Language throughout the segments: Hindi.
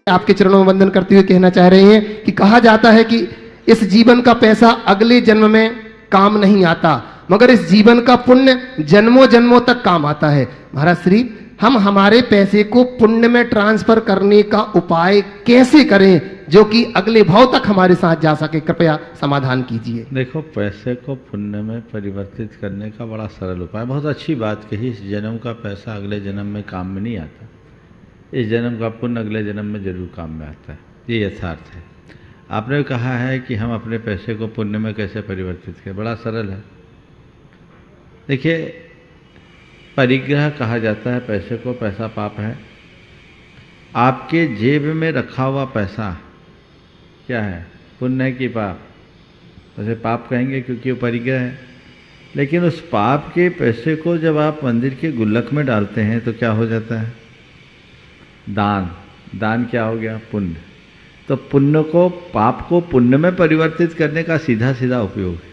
आपके चरणों में वंदन करते हुए कहना चाह रहे हैं कि कहा जाता है कि इस जीवन का पैसा अगले जन्म में काम नहीं आता, मगर इस जीवन का पुण्य जन्मों जन्मों तक काम आता है। महाराज श्री, हम हमारे पैसे को पुण्य में ट्रांसफर करने का उपाय कैसे करें जो कि अगले भाव तक हमारे साथ जा सके? कृपया समाधान कीजिए। देखो, पैसे को पुण्य में परिवर्तित करने का बड़ा सरल उपाय, बहुत अच्छी बात कही। इस जन्म का पैसा अगले जन्म में काम में नहीं आता, इस जन्म का पुण्य अगले जन्म में जरूर काम में आता है, ये यथार्थ है। आपने कहा है कि हम अपने पैसे को पुण्य में कैसे परिवर्तित करें, बड़ा सरल है। देखिए, परिग्रह कहा जाता है पैसे को, पैसा पाप है। आपके जेब में रखा हुआ पैसा क्या है, पुण्य है कि पाप? वैसे पाप कहेंगे क्योंकि वो परिग्रह है, लेकिन उस पाप के पैसे को जब आप मंदिर के गुल्लक में डालते हैं तो क्या हो जाता है? दान। दान क्या हो गया? पुण्य। तो पुण्य को, पाप को पुण्य में परिवर्तित करने का सीधा सीधा उपयोग है।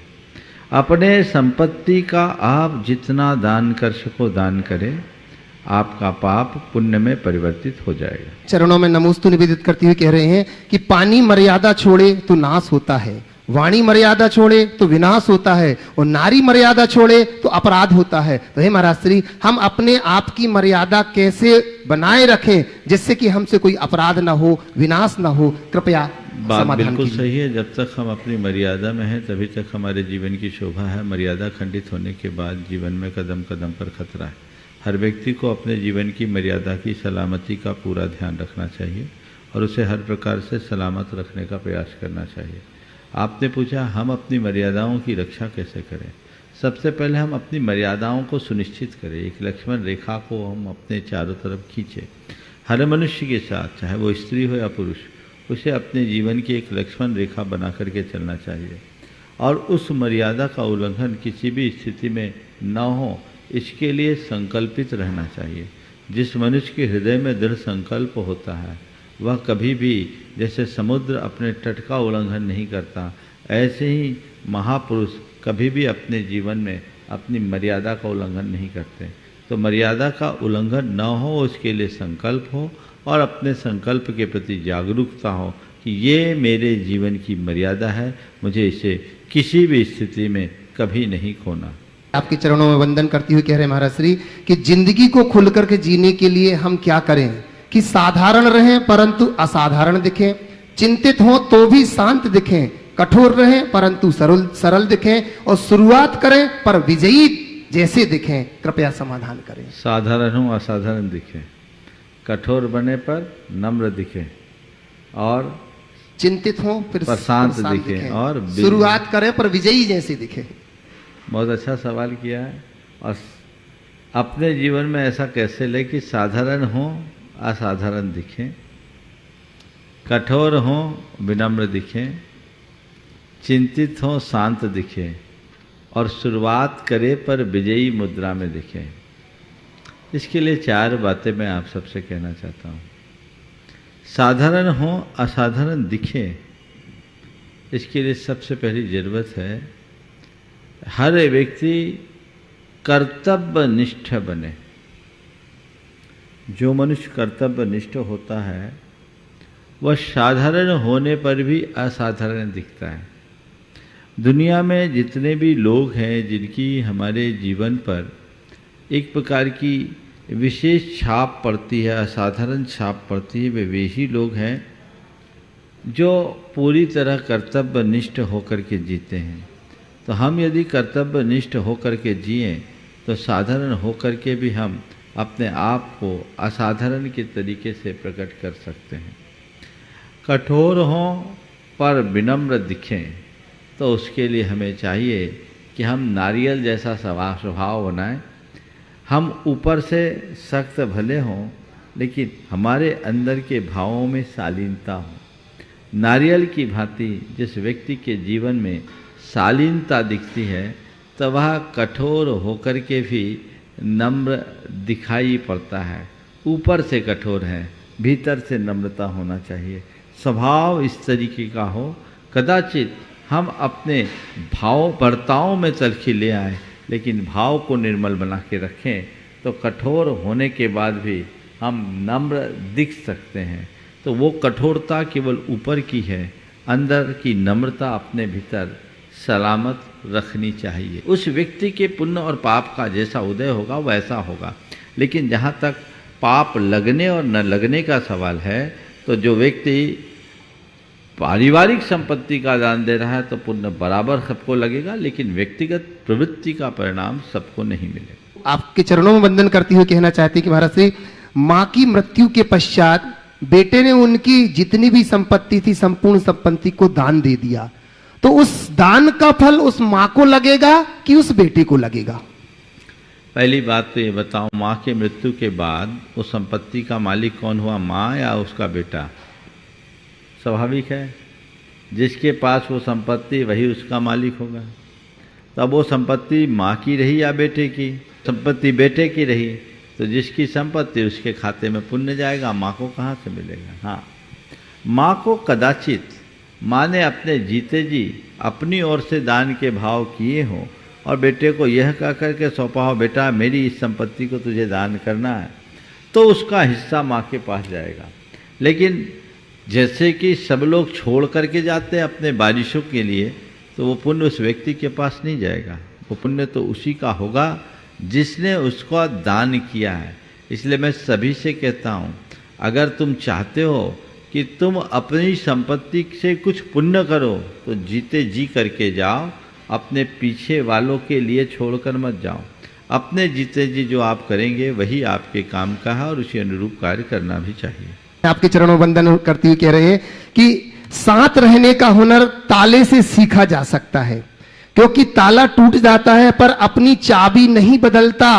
अपने संपत्ति का आप जितना दान कर सको दान करें, आपका पाप पुण्य में परिवर्तित हो जाएगा। चरणों में नमोस्तु निवेदित करते हुए कह रहे हैं कि पानी मर्यादा छोड़े तो नाश होता है, वाणी मर्यादा छोड़े तो विनाश होता है, और नारी मर्यादा छोड़े तो अपराध होता है। तो हे महाराज श्री, हम अपने आप की मर्यादा कैसे बनाए रखें जिससे कि हमसे कोई अपराध ना हो, विनाश ना हो? कृपया बात बिल्कुल सही है। जब तक हम अपनी मर्यादा में हैं तभी तक हमारे जीवन की शोभा है। मर्यादा खंडित होने के बाद जीवन में कदम कदम पर खतरा है। हर व्यक्ति को अपने जीवन की मर्यादा की सलामती का पूरा ध्यान रखना चाहिए और उसे हर प्रकार से सलामत रखने का प्रयास करना चाहिए। आपने पूछा हम अपनी मर्यादाओं की रक्षा कैसे करें? सबसे पहले हम अपनी मर्यादाओं को सुनिश्चित करें। एक लक्ष्मण रेखा को हम अपने चारों तरफ खींचें। हर मनुष्य के साथ, चाहे वो स्त्री हो या पुरुष, उसे अपने जीवन की एक लक्ष्मण रेखा बना करके चलना चाहिए और उस मर्यादा का उल्लंघन किसी भी स्थिति में न हो, इसके लिए संकल्पित रहना चाहिए। जिस मनुष्य के हृदय में दृढ़ संकल्प होता है वह कभी भी, जैसे समुद्र अपने तट का उल्लंघन नहीं करता, ऐसे ही महापुरुष कभी भी अपने जीवन में अपनी मर्यादा का उल्लंघन नहीं करते। तो मर्यादा का उल्लंघन न हो उसके लिए संकल्प हो और अपने संकल्प के प्रति जागरूकता हो कि ये मेरे जीवन की मर्यादा है, मुझे इसे किसी भी स्थिति में कभी नहीं खोना। आपके चरणों में वंदन करते हुए कह रहे हैं महाराज श्री कि जिंदगी को खुल करके जीने के लिए हम क्या करें कि साधारण रहें परंतु असाधारण दिखें, चिंतित हों तो भी शांत दिखें, कठोर रहें परंतु सरल दिखें और शुरुआत करें पर विजयी जैसे दिखें। कृपया समाधान करें। साधारण हो असाधारण दिखें, कठोर बने पर नम्र दिखें, और चिंतित हो फिर शांत दिखें, और शुरुआत करें पर विजयी जैसे दिखें। बहुत अच्छा सवाल किया है। और अपने जीवन में ऐसा कैसे ले कि साधारण हो असाधारण दिखें, कठोर हो विनम्र दिखें, चिंतित हो शांत दिखें, और शुरुआत करे पर विजयी मुद्रा में दिखें। इसके लिए 4 बातें मैं आप सबसे कहना चाहता हूँ। साधारण हो असाधारण दिखे, इसके लिए सबसे पहली जरूरत है हर व्यक्ति कर्तव्यनिष्ठ बने। जो मनुष्य कर्तव्यनिष्ठ होता है वह साधारण होने पर भी असाधारण दिखता है। दुनिया में जितने भी लोग हैं जिनकी हमारे जीवन पर एक प्रकार की विशेष छाप पड़ती है, असाधारण छाप पड़ती है, वे ही लोग हैं जो पूरी तरह कर्तव्यनिष्ठ होकर के जीते हैं। तो हम यदि कर्तव्यनिष्ठ होकर के जिए तो साधारण होकर के भी हम अपने आप को असाधारण के तरीके से प्रकट कर सकते हैं। कठोर हों पर विनम्र दिखें, तो उसके लिए हमें चाहिए कि हम नारियल जैसा स्वभाव बनाएं। हम ऊपर से सख्त भले हों लेकिन हमारे अंदर के भावों में शालीनता हो। नारियल की भांति जिस व्यक्ति के जीवन में शालीनता दिखती है तो वह कठोर होकर के भी नम्र दिखाई पड़ता है। ऊपर से कठोर है, भीतर से नम्रता होना चाहिए। स्वभाव इस तरीके का हो। कदाचित हम अपने बर्ताव में तलखी ले आए लेकिन भाव को निर्मल बना के रखें तो कठोर होने के बाद भी हम नम्र दिख सकते हैं। तो वो कठोरता केवल ऊपर की है, अंदर की नम्रता अपने भीतर सलामत रखनी चाहिए। उस व्यक्ति के पुण्य और पाप का जैसा उदय होगा वैसा होगा। लेकिन जहाँ तक पाप लगने और न लगने का सवाल है, तो जो व्यक्ति पारिवारिक संपत्ति का दान दे रहा है तो पुण्य बराबर सबको लगेगा, लेकिन व्यक्तिगत प्रवृत्ति का परिणाम सबको नहीं मिलेगा। आपके चरणों में वंदन करती हुई कहना चाहती कि महाराज श्री, माँ की मृत्यु के पश्चात बेटे ने उनकी जितनी भी संपत्ति थी संपूर्ण संपत्ति को दान दे दिया, तो उस दान का फल उस माँ को लगेगा कि उस बेटे को लगेगा? पहली बात तो ये बताओ, माँ के मृत्यु के बाद उस संपत्ति का मालिक कौन हुआ, माँ या उसका बेटा? स्वाभाविक है, जिसके पास वो संपत्ति वही उसका मालिक होगा। तब वो संपत्ति माँ की रही या बेटे की? संपत्ति बेटे की रही तो जिसकी संपत्ति उसके खाते में पुण्य जाएगा, माँ को कहाँ से मिलेगा? हाँ, माँ को कदाचित माँ ने अपने जीते जी अपनी ओर से दान के भाव किए हों और बेटे को यह कह करके सौंपा हो, बेटा मेरी इस संपत्ति को तुझे दान करना है, तो उसका हिस्सा माँ के पास जाएगा। लेकिन जैसे कि सब लोग छोड़ करके जाते हैं अपने बारिशों के लिए, तो वो पुण्य उस व्यक्ति के पास नहीं जाएगा। वो पुण्य तो उसी का होगा जिसने उसको दान किया है। इसलिए मैं सभी से कहता हूँ, अगर तुम चाहते हो कि तुम अपनी संपत्ति से कुछ पुण्य करो तो जीते जी करके जाओ, अपने पीछे वालों के लिए छोड़कर मत जाओ। अपने जीते जी जो आप करेंगे वही आपके काम का है और उसी अनुरूप कार्य करना भी चाहिए। आपके चरणों वंदन करती हुई कह रहे हैं कि साथ रहने का हुनर ताले से सीखा जा सकता है, क्योंकि ताला टूट जाता है पर अपनी चाबी नहीं बदलता।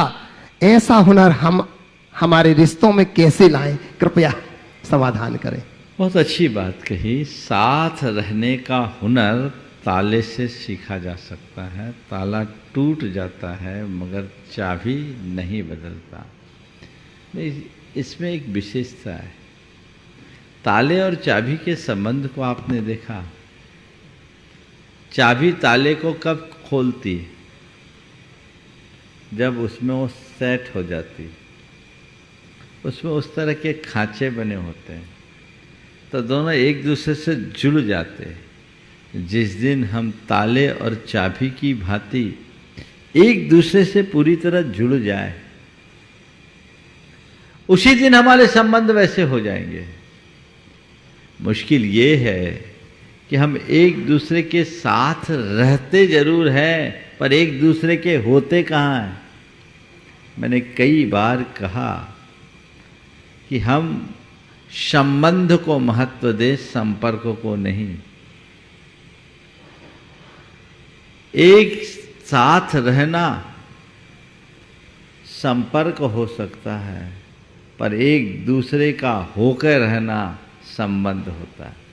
ऐसा हुनर हम हमारे रिश्तों में कैसे लाएं, कृपया समाधान करें। बहुत अच्छी बात कही। साथ रहने का हुनर ताले से सीखा जा सकता है। ताला टूट जाता है मगर चाबी नहीं बदलता। इसमें एक विशेषता है। ताले और चाबी के संबंध को आपने देखा। चाबी ताले को कब खोलती है? जब उसमें वो सेट हो जाती, उसमें उस तरह के खांचे बने होते हैं तो दोनों एक दूसरे से जुड़ जाते हैं। जिस दिन हम ताले और चाबी की भांति एक दूसरे से पूरी तरह जुड़ जाए, उसी दिन हमारे संबंध वैसे हो जाएंगे। मुश्किल ये है कि हम एक दूसरे के साथ रहते जरूर हैं पर एक दूसरे के होते कहाँ हैं। मैंने कई बार कहा कि हम संबंध को महत्व दे, संपर्क को नहीं। एक साथ रहना संपर्क हो सकता है पर एक दूसरे का होकर रहना संबंध होता है।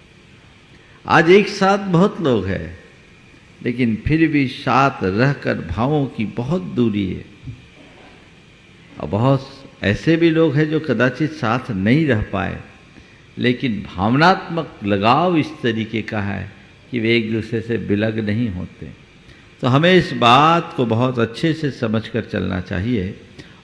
आज एक साथ बहुत लोग हैं लेकिन फिर भी साथ रहकर भावों की बहुत दूरी है। और बहुत ऐसे भी लोग हैं जो कदाचित साथ नहीं रह पाए लेकिन भावनात्मक लगाव इस तरीके का है कि वे एक दूसरे से बिलग नहीं होते। तो हमें इस बात को बहुत अच्छे से समझकर चलना चाहिए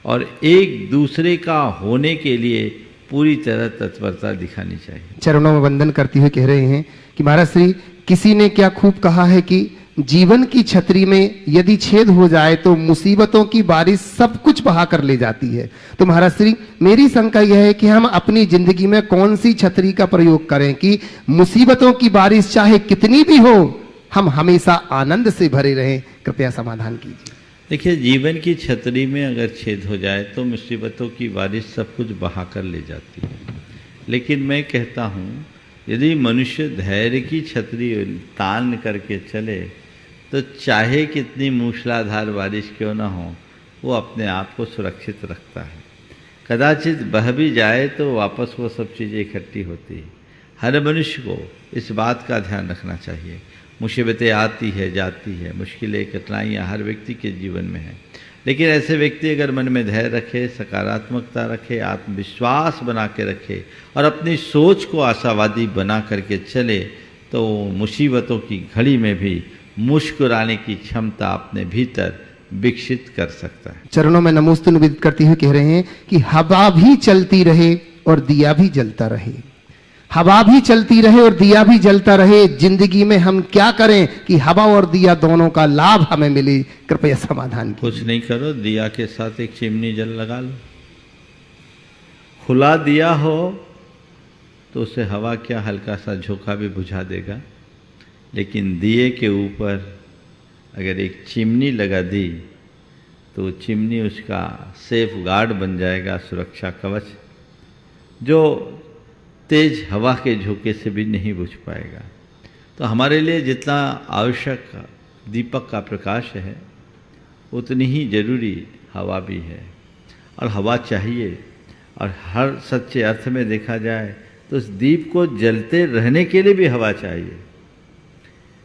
और एक दूसरे का होने के लिए पूरी तरह तत्परता दिखानी चाहिए। चरणों में वंदन करते हुए कह रहे हैं कि महाराज श्री, किसी ने क्या खूब कहा है कि जीवन की छतरी में यदि छेद हो जाए तो मुसीबतों की बारिश सब कुछ बहा कर ले जाती है। तो महाराज श्री, मेरी शंका यह है कि हम अपनी जिंदगी में कौन सी छतरी का प्रयोग करें कि मुसीबतों की बारिश चाहे कितनी भी हो, हम हमेशा आनंद से भरे रहें। कृपया समाधान कीजिए। देखिए, जीवन की छतरी में अगर छेद हो जाए तो मुसीबतों की बारिश सब कुछ बहा कर ले जाती है। लेकिन मैं कहता हूँ, यदि मनुष्य धैर्य की छतरी तान करके चले तो चाहे कितनी मूसलाधार बारिश क्यों ना हो, वो अपने आप को सुरक्षित रखता है। कदाचित बह भी जाए तो वापस वो सब चीज़ें इकट्ठी होती है। हर मनुष्य को इस बात का ध्यान रखना चाहिए। मुसीबतें आती है, जाती है, मुश्किलें, कठिनाइयाँ हर व्यक्ति के जीवन में है। लेकिन ऐसे व्यक्ति अगर मन में धैर्य रखे, सकारात्मकता रखे, आत्मविश्वास बना के रखे और अपनी सोच को आशावादी बना करके चले तो मुसीबतों की घड़ी में भी मुस्कुराने की क्षमता अपने भीतर विकसित कर सकता है। चरणों में नमोस्तु निवेदित करते हुए कह रहे हैं कि हवा भी चलती रहे और दिया भी जलता रहे। हवा भी चलती रहे और दिया भी जलता रहे, जिंदगी में हम क्या करें कि हवा और दिया दोनों का लाभ हमें मिले? कृपया समाधान कीजिए। कुछ नहीं करो, दिया के साथ एक चिमनी जल लगा लो। खुला दिया हो तो उसे हवा क्या हल्का सा झोंका भी बुझा देगा, लेकिन दिए के ऊपर अगर एक चिमनी लगा दी तो चिमनी उसका सेफ गार्ड बन जाएगा, सुरक्षा कवच, जो तेज हवा के झोंके से भी नहीं बुझ पाएगा। तो हमारे लिए जितना आवश्यक दीपक का प्रकाश है उतनी ही जरूरी हवा भी है, और हवा चाहिए। और हर सच्चे अर्थ में देखा जाए तो उस दीप को जलते रहने के लिए भी हवा चाहिए।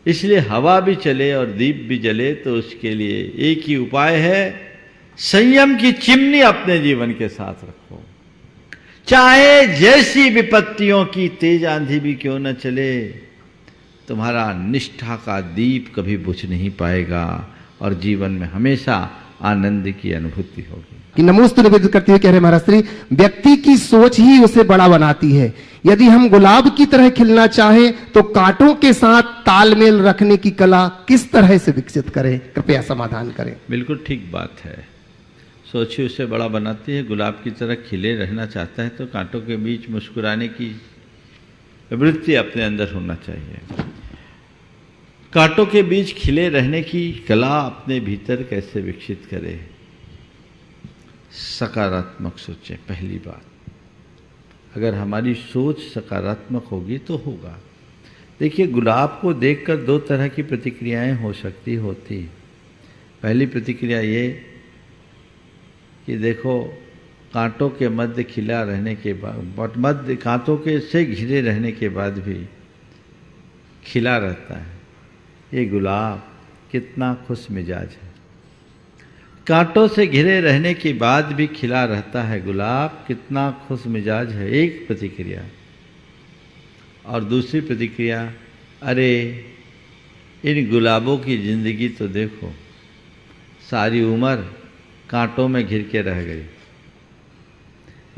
इसलिए हवा भी चले और दीप भी जले तो उसके लिए एक ही उपाय है, संयम की चिमनी अपने जीवन के साथ रखो। चाहे जैसी विपत्तियों की तेज आंधी भी क्यों न चले, तुम्हारा निष्ठा का दीप कभी बुझ नहीं पाएगा और जीवन में हमेशा आनंद की अनुभूति होगी। कि नमोस्तु निवेदित करते हुए कह रहे महाराज श्री, व्यक्ति की सोच ही उसे बड़ा बनाती है। यदि हम गुलाब की तरह खिलना चाहें तो कांटों के साथ तालमेल रखने की कला किस तरह से विकसित करें? कृपया समाधान करें। बिल्कुल ठीक बात है, सोच ही उसे बड़ा बनाती है। गुलाब की तरह खिले रहना चाहता है तो कांटों के बीच मुस्कुराने की वृत्ति अपने अंदर होना चाहिए। कांटों के बीच खिले रहने की कला अपने भीतर कैसे विकसित करें? सकारात्मक सोचें। पहली बात, अगर हमारी सोच सकारात्मक होगी तो होगा। देखिए, गुलाब को देखकर दो तरह की प्रतिक्रियाएं हो सकती होती। पहली प्रतिक्रिया ये कि देखो, कांटों के मध्य खिला रहने के बाद, मध्य कांटों के से घिरे रहने के बाद भी खिला रहता है, ये गुलाब कितना खुश मिजाज है। कांटों से घिरे रहने के बाद भी खिला रहता है गुलाब, कितना खुश मिजाज है, एक प्रतिक्रिया। और दूसरी प्रतिक्रिया, अरे इन गुलाबों की जिंदगी तो देखो, सारी उम्र कांटों में घिर के रह गई।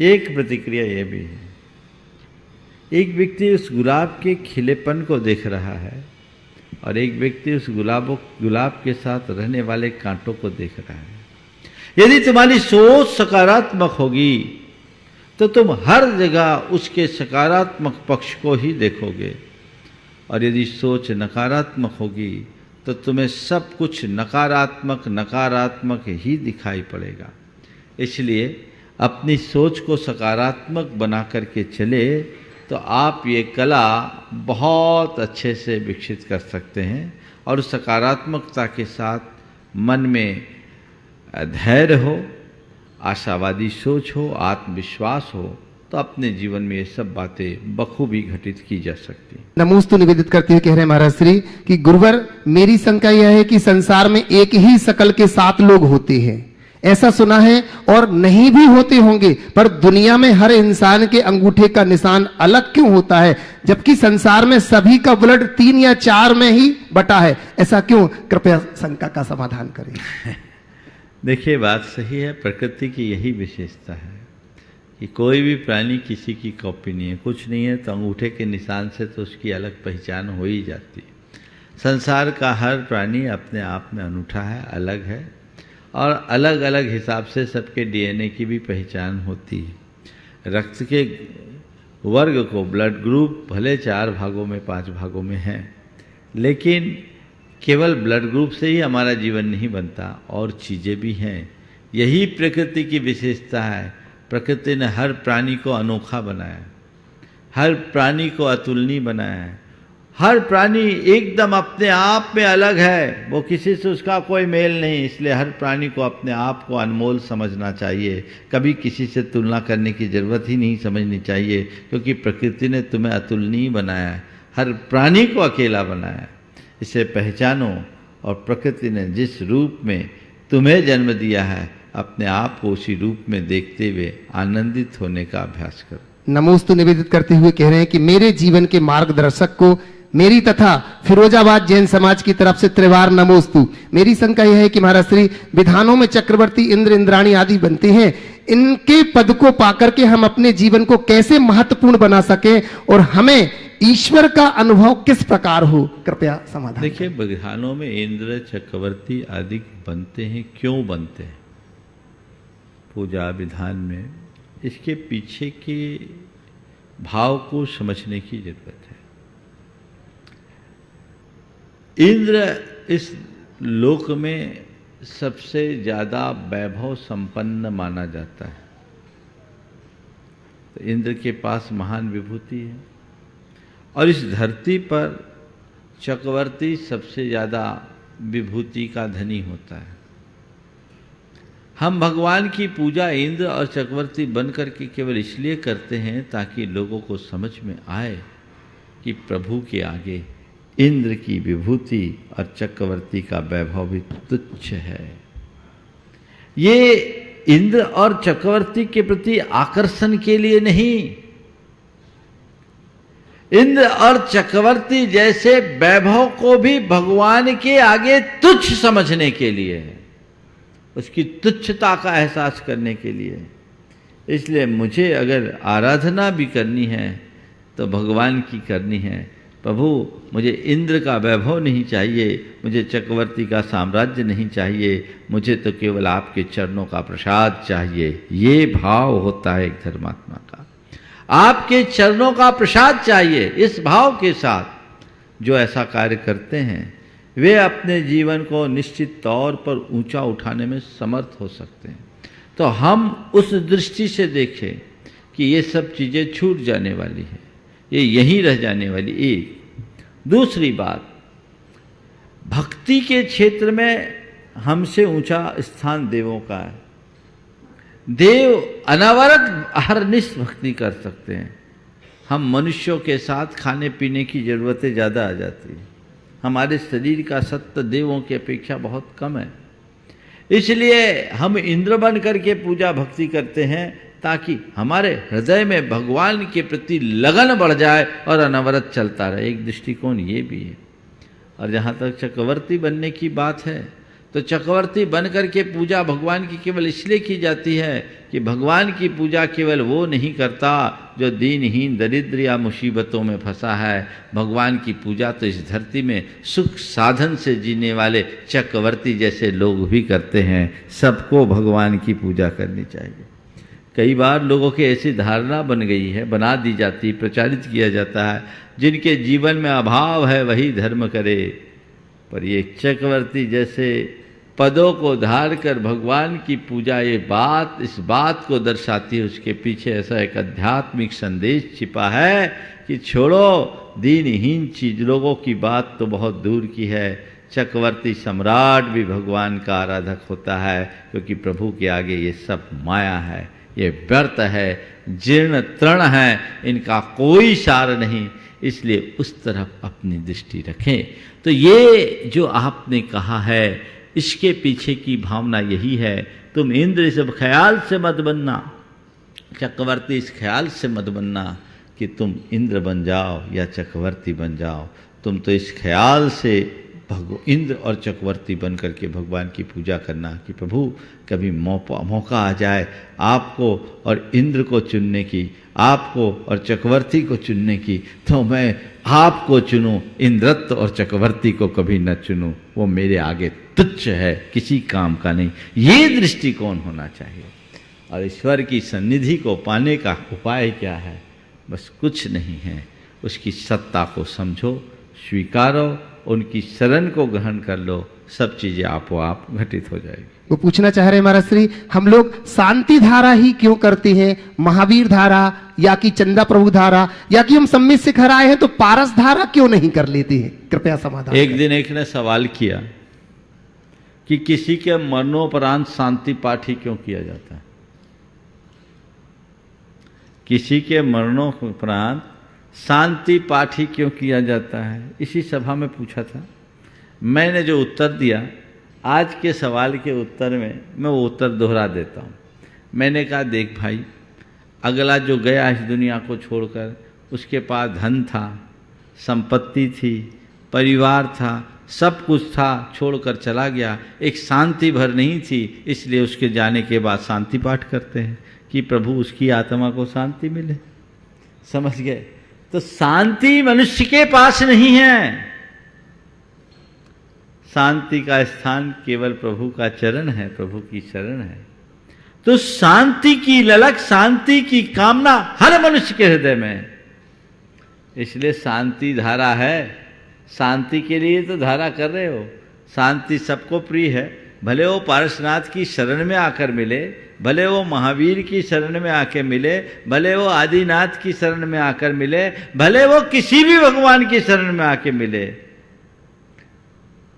एक प्रतिक्रिया ये भी है। एक व्यक्ति उस गुलाब के खिलेपन को देख रहा है और एक व्यक्ति उस गुलाब के साथ रहने वाले कांटों को देख रहा है। यदि तुम्हारी सोच सकारात्मक होगी तो तुम हर जगह उसके सकारात्मक पक्ष को ही देखोगे, और यदि सोच नकारात्मक होगी तो तुम्हें सब कुछ नकारात्मक ही दिखाई पड़ेगा। इसलिए अपनी सोच को सकारात्मक बना करके चले तो आप ये कला बहुत अच्छे से विकसित कर सकते हैं, और सकारात्मकता के साथ मन में धैर्य हो, आशावादी सोच हो, आत्मविश्वास हो, तो अपने जीवन में ये सब बातें बखूबी घटित की जा सकती। नमोस्तु निवेदित करते हुए कह रहे हैं महाराज श्री कि गुरुवर, मेरी शंका यह है कि संसार में एक ही शकल के 7 लोग होते हैं, ऐसा सुना है, और नहीं भी होते होंगे, पर दुनिया में हर इंसान के अंगूठे का निशान अलग क्यों होता है, जबकि संसार में सभी का ब्लड 3 या 4 में ही बटा है? ऐसा क्यों? कृपया शंका का समाधान करें। देखिए, बात सही है। प्रकृति की यही विशेषता है कि कोई भी प्राणी किसी की कॉपी नहीं है। कुछ नहीं है तो अंगूठे के निशान से तो उसकी अलग पहचान हो ही जाती है। संसार का हर प्राणी अपने आप में अनूठा है, अलग है, और अलग अलग हिसाब से सबके डीएनए की भी पहचान होती है। रक्त के वर्ग को, ब्लड ग्रुप भले 4 भागों में 5 भागों में है, लेकिन केवल ब्लड ग्रुप से ही हमारा जीवन नहीं बनता, और चीज़ें भी हैं। यही प्रकृति की विशेषता है। प्रकृति ने हर प्राणी को अनोखा बनाया, हर प्राणी को अतुलनीय बनाया है। हर प्राणी एकदम अपने आप में अलग है, वो किसी से उसका कोई मेल नहीं। इसलिए हर प्राणी को अपने आप को अनमोल समझना चाहिए, कभी किसी से तुलना करने की जरूरत ही नहीं समझनी चाहिए, क्योंकि प्रकृति ने तुम्हें अतुलनीय बनाया है, हर प्राणी को अकेला बनाया है। इसे पहचानो, और प्रकृति ने जिस रूप में तुम्हें जन्म दिया है, अपने आप को उसी रूप में देखते हुए आनंदित होने का अभ्यास करो। नमोस्तु निवेदित करते हुए कह रहे हैं कि मेरे जीवन के मार्गदर्शक को मेरी तथा फिरोजाबाद जैन समाज की तरफ से त्रिवार नमोस्तु। मेरी शंका यह है कि महाराज श्री विधानों में चक्रवर्ती, इंद्र, इंद्राणी आदि बनते हैं, इनके पद को पाकर के हम अपने जीवन को कैसे महत्वपूर्ण बना सके और हमें ईश्वर का अनुभव किस प्रकार हो, कृपया समाधान। देखिए, विधानों में इंद्र, चक्रवर्ती आदि बनते हैं, क्यों बनते हैं पूजा विधान में, इसके पीछे के भाव को समझने की जरूरत है। इंद्र इस लोक में सबसे ज्यादा वैभव संपन्न माना जाता है, तो इंद्र के पास महान विभूति है, और इस धरती पर चक्रवर्ती सबसे ज्यादा विभूति का धनी होता है। हम भगवान की पूजा इंद्र और चक्रवर्ती बनकर के केवल इसलिए करते हैं ताकि लोगों को समझ में आए कि प्रभु के आगे इंद्र की विभूति और चक्रवर्ती का वैभव भी तुच्छ है। ये इंद्र और चक्रवर्ती के प्रति आकर्षण के लिए नहीं, इंद्र और चक्रवर्ती जैसे वैभव को भी भगवान के आगे तुच्छ समझने के लिए है, उसकी तुच्छता का एहसास करने के लिए। इसलिए मुझे अगर आराधना भी करनी है तो भगवान की करनी है। प्रभु, मुझे इंद्र का वैभव नहीं चाहिए, मुझे चक्रवर्ती का साम्राज्य नहीं चाहिए, मुझे तो केवल आपके चरणों का प्रसाद चाहिए। ये भाव होता है एक धर्मात्मा का, आपके चरणों का प्रसाद चाहिए। इस भाव के साथ जो ऐसा कार्य करते हैं वे अपने जीवन को निश्चित तौर पर ऊंचा उठाने में समर्थ हो सकते हैं। तो हम उस दृष्टि से देखें कि ये सब चीज़ें छूट जाने वाली है, ये यहीं रह जाने वाली। एक दूसरी बात, भक्ति के क्षेत्र में हमसे ऊंचा स्थान देवों का है। देव अनवरत अहरनिश भक्ति कर सकते हैं। हम मनुष्यों के साथ खाने पीने की जरूरतें ज़्यादा आ जाती है, हमारे शरीर का सत्व देवों की अपेक्षा बहुत कम है। इसलिए हम इंद्र बन करके पूजा भक्ति करते हैं ताकि हमारे हृदय में भगवान के प्रति लगन बढ़ जाए और अनवरत चलता रहे। एक दृष्टिकोण ये भी है। और जहाँ तक चक्रवर्ती बनने की बात है तो चक्रवर्ती बन करके पूजा भगवान की केवल इसलिए की जाती है कि भगवान की पूजा केवल वो नहीं करता जो दीनहीन, दरिद्र या मुसीबतों में फंसा है। भगवान की पूजा तो इस धरती में सुख साधन से जीने वाले चक्रवर्ती जैसे लोग भी करते हैं। सबको भगवान की पूजा करनी चाहिए। कई बार लोगों की ऐसी धारणा बन गई है, बना दी जाती, प्रचारित किया जाता है, जिनके जीवन में अभाव है वही धर्म करे। पर ये चक्रवर्ती जैसे पदों को धार कर भगवान की पूजा, ये बात इस बात को दर्शाती है, उसके पीछे ऐसा एक आध्यात्मिक संदेश छिपा है कि छोड़ो, दीनहीन चीज लोगों की बात तो बहुत दूर की है। चक्रवर्ती सम्राट भी भगवान का आराधक होता है, क्योंकि प्रभु के आगे ये सब माया है, ये व्यर्थ है, जीर्ण तृण है, इनका कोई सार नहीं। इसलिए उस तरफ अपनी दृष्टि रखें। तो ये जो आपने कहा है, इसके पीछे की भावना यही है। तुम इंद्र इस ख्याल से मत बनना, चक्रवर्ती इस ख्याल से मत बनना कि तुम इंद्र बन जाओ या चक्रवर्ती बन जाओ। तुम तो इस ख्याल से इंद्र और चक्रवर्ती बन करके भगवान की पूजा करना कि प्रभु कभी मौका आ जाए आपको और इंद्र को चुनने की, आपको और चक्रवर्ती को चुनने की, तो मैं आपको चुनूं, इंद्रत्व और चक्रवर्ती को कभी न चुनूं। वो मेरे आगे तुच्छ है, किसी काम का नहीं। ये दृष्टिकोण होना चाहिए। और ईश्वर की सन्निधि को पाने का उपाय क्या है? बस कुछ नहीं है, उसकी सत्ता को समझो, स्वीकारो, उनकी शरण को ग्रहण कर लो, सब चीजें आपो आप घटित हो जाएगी। वो पूछना चाह रहे हैं महाराज श्री, हम लोग शांति धारा ही क्यों करते हैं, महावीर धारा या कि चंदा प्रभु धारा, या कि हम सम्मित सिखर आए हैं तो पारस धारा क्यों नहीं कर लेते हैं? कृपया समाधान। एक दिन एक ने सवाल किया कि किसी के मरणोपरांत शांति पाठ ही क्यों किया जाता है? किसी के मरणोपरांत शांति पाठ ही क्यों किया जाता है? इसी सभा में पूछा था। मैंने जो उत्तर दिया, आज के सवाल के उत्तर में मैं वो उत्तर दोहरा देता हूँ। मैंने कहा, देख भाई, अगला जो गया इस दुनिया को छोड़कर, उसके पास धन था, संपत्ति थी, परिवार था, सब कुछ था, छोड़कर चला गया। एक शांति भर नहीं थी, इसलिए उसके जाने के बाद शांति पाठ करते हैं कि प्रभु उसकी आत्मा को शांति मिले। समझ गए? तो शांति मनुष्य के पास नहीं है। शांति का स्थान केवल प्रभु का चरण है, प्रभु की शरण है। तो शांति की ललक, शांति की कामना हर मनुष्य के हृदय में है। इसलिए शांति धारा है। शांति के लिए तो धारा कर रहे हो। शांति सबको प्रिय है, भले वो पारसनाथ की शरण में आकर मिले, भले वो महावीर की शरण में आकर मिले, भले वो आदिनाथ की शरण में आकर मिले, भले वो किसी भी भगवान की शरण में आके मिले,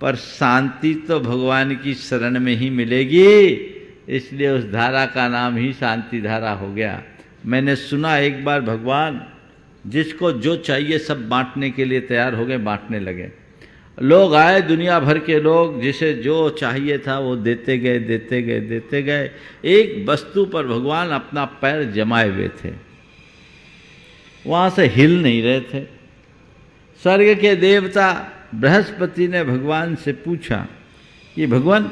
पर शांति तो भगवान की शरण में ही मिलेगी। इसलिए उस धारा का नाम ही शांति धारा हो गया। मैंने सुना एक बार भगवान जिसको जो चाहिए सब बांटने के लिए तैयार हो गए, बांटने लगे। लोग आए, दुनिया भर के लोग, जिसे जो चाहिए था वो देते गए, देते गए, देते गए। एक वस्तु पर भगवान अपना पैर जमाए हुए थे, वहां से हिल नहीं रहे थे। स्वर्ग के देवता बृहस्पति ने भगवान से पूछा कि भगवान,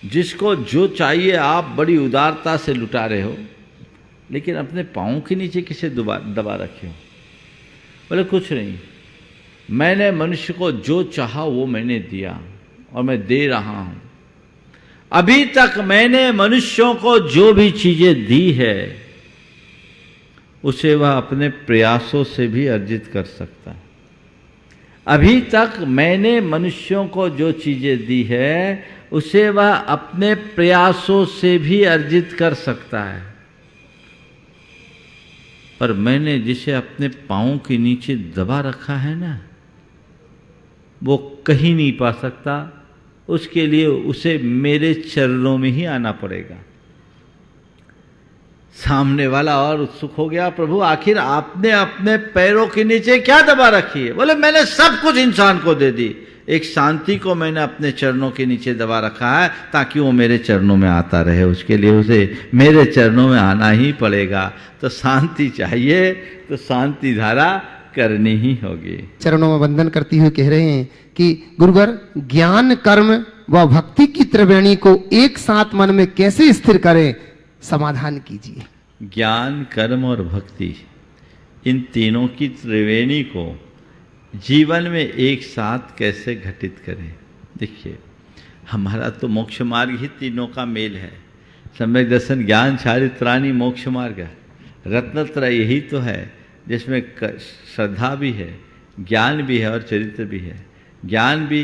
जिसको जो चाहिए आप बड़ी उदारता से लुटा रहे हो, लेकिन अपने पाँव के नीचे किसे दबा रखे हो? बोले कुछ नहीं, मैंने मनुष्य को जो चाहा वो मैंने दिया और मैं दे रहा हूं। अभी तक मैंने मनुष्यों को जो भी चीजें दी है उसे वह अपने प्रयासों से भी अर्जित कर सकता है। अभी तक मैंने मनुष्यों को जो चीजें दी है उसे वह अपने प्रयासों से भी अर्जित कर सकता है, पर मैंने जिसे अपने पांव के नीचे दबा रखा है ना, वो कहीं नहीं पा सकता। उसके लिए उसे मेरे चरणों में ही आना पड़ेगा। सामने वाला और उत्सुक हो गया, प्रभु आखिर आपने अपने पैरों के नीचे क्या दबा रखी है? बोले मैंने सब कुछ इंसान को दे दी, एक शांति को मैंने अपने चरणों के नीचे दबा रखा है ताकि वो मेरे चरणों में आता रहे। उसके लिए उसे मेरे चरणों में आना ही पड़ेगा। तो शांति चाहिए तो शांति धारा करनी ही होगी। चरणों में वंदन करती हुई कह रहे हैं कि गुरुवर, ज्ञान, कर्म व भक्ति की त्रिवेणी को एक साथ मन में कैसे स्थिर करें, समाधान कीजिए। ज्ञान, कर्म और भक्ति, इन तीनों की त्रिवेणी को जीवन में एक साथ कैसे घटित करें। देखिए, हमारा तो मोक्ष मार्ग ही तीनों का मेल है। सम्यक दर्शन, ज्ञान, चारित्राणि, मोक्ष मार्ग। रत्नत्रय यही तो है जिसमें श्रद्धा भी है, ज्ञान भी है और चरित्र भी है। ज्ञान भी,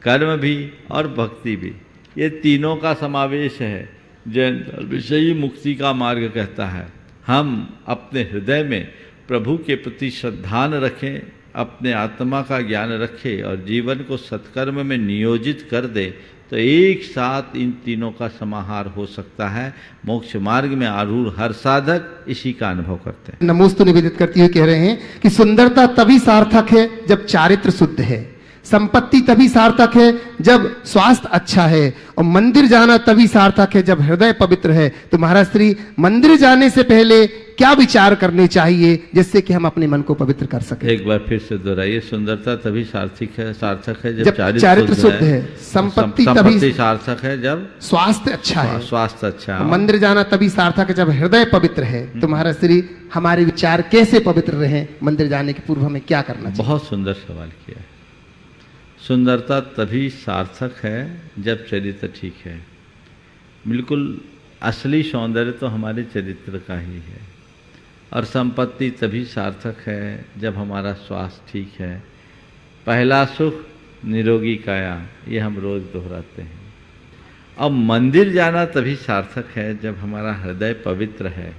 कर्म भी और भक्ति भी, ये तीनों का समावेश है। जैन विषयी मुक्ति का मार्ग कहता है हम अपने हृदय में प्रभु के प्रति श्रद्धा न रखें, अपने आत्मा का ज्ञान रखें और जीवन को सत्कर्म में नियोजित कर दे, तो एक साथ इन तीनों का समाहार हो सकता है। मोक्ष मार्ग में आरूढ़ हर साधक इसी का अनुभव करते हैं। नमोस्तु निवेदित करती हुई कह रहे हैं कि सुंदरता तभी सार्थक है जब चारित्र शुद्ध है, संपत्ति तभी सार्थक है जब स्वास्थ्य अच्छा है, और मंदिर जाना तभी सार्थक है जब हृदय पवित्र है। तो महाराज श्री, मंदिर जाने से पहले क्या विचार करने चाहिए जिससे कि हम अपने मन को पवित्र कर सकें? एक बार फिर से दोहराइए। सुंदरता तभी सार्थक है जब चारित्र शुद्ध है, संपत्ति तभी सार्थक है जब स्वास्थ्य अच्छा है, स्वास्थ्य अच्छा है, मंदिर जाना तभी सार्थक है जब हृदय पवित्र है। तो महाराज श्री, हमारे विचार कैसे पवित्र रहे, मंदिर जाने के पूर्व हमें क्या करना चाहिए? बहुत सुंदर सवाल किया है। सुंदरता तभी सार्थक है जब चरित्र ठीक है। बिल्कुल असली सौंदर्य तो हमारे चरित्र का ही है। और संपत्ति तभी सार्थक है जब हमारा स्वास्थ्य ठीक है। पहला सुख निरोगी काया, ये हम रोज दोहराते हैं। अब मंदिर जाना तभी सार्थक है जब हमारा हृदय पवित्र है।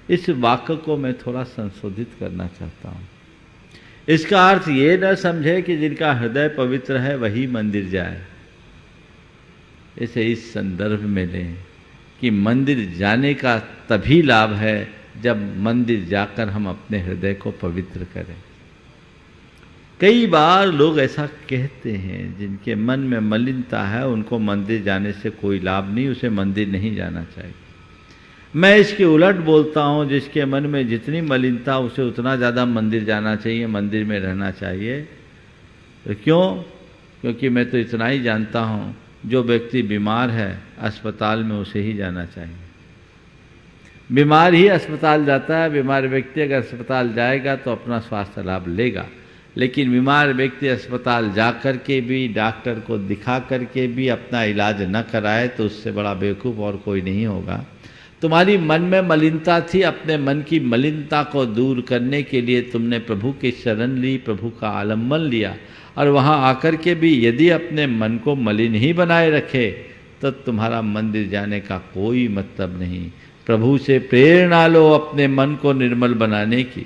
इस वाक्य को मैं थोड़ा संशोधित करना चाहता हूँ। इसका अर्थ ये न समझे कि जिनका हृदय पवित्र है वही मंदिर जाए। इसे इस संदर्भ में लें कि मंदिर जाने का तभी लाभ है जब मंदिर जाकर हम अपने हृदय को पवित्र करें। कई बार लोग ऐसा कहते हैं, जिनके मन में मलिनता है उनको मंदिर जाने से कोई लाभ नहीं, उसे मंदिर नहीं जाना चाहिए। मैं इसके उलट बोलता हूँ, जिसके मन में जितनी मलिनता उसे उतना ज़्यादा मंदिर जाना चाहिए, मंदिर में रहना चाहिए। तो क्यों? क्योंकि मैं तो इतना ही जानता हूँ, जो व्यक्ति बीमार है अस्पताल में उसे ही जाना चाहिए। बीमार ही अस्पताल जाता है। बीमार व्यक्ति अगर अस्पताल जाएगा तो अपना स्वास्थ्य लाभ लेगा, लेकिन बीमार व्यक्ति अस्पताल जा कर के भी, डॉक्टर को दिखा करके भी अपना इलाज न कराए तो उससे बड़ा बेवकूफ़ और कोई नहीं होगा। तुम्हारी मन में मलिनता थी, अपने मन की मलिनता को दूर करने के लिए तुमने प्रभु की शरण ली, प्रभु का आलम्बन लिया, और वहाँ आकर के भी यदि अपने मन को मलिन ही बनाए रखे तो तुम्हारा मंदिर जाने का कोई मतलब नहीं। प्रभु से प्रेरणा लो अपने मन को निर्मल बनाने की,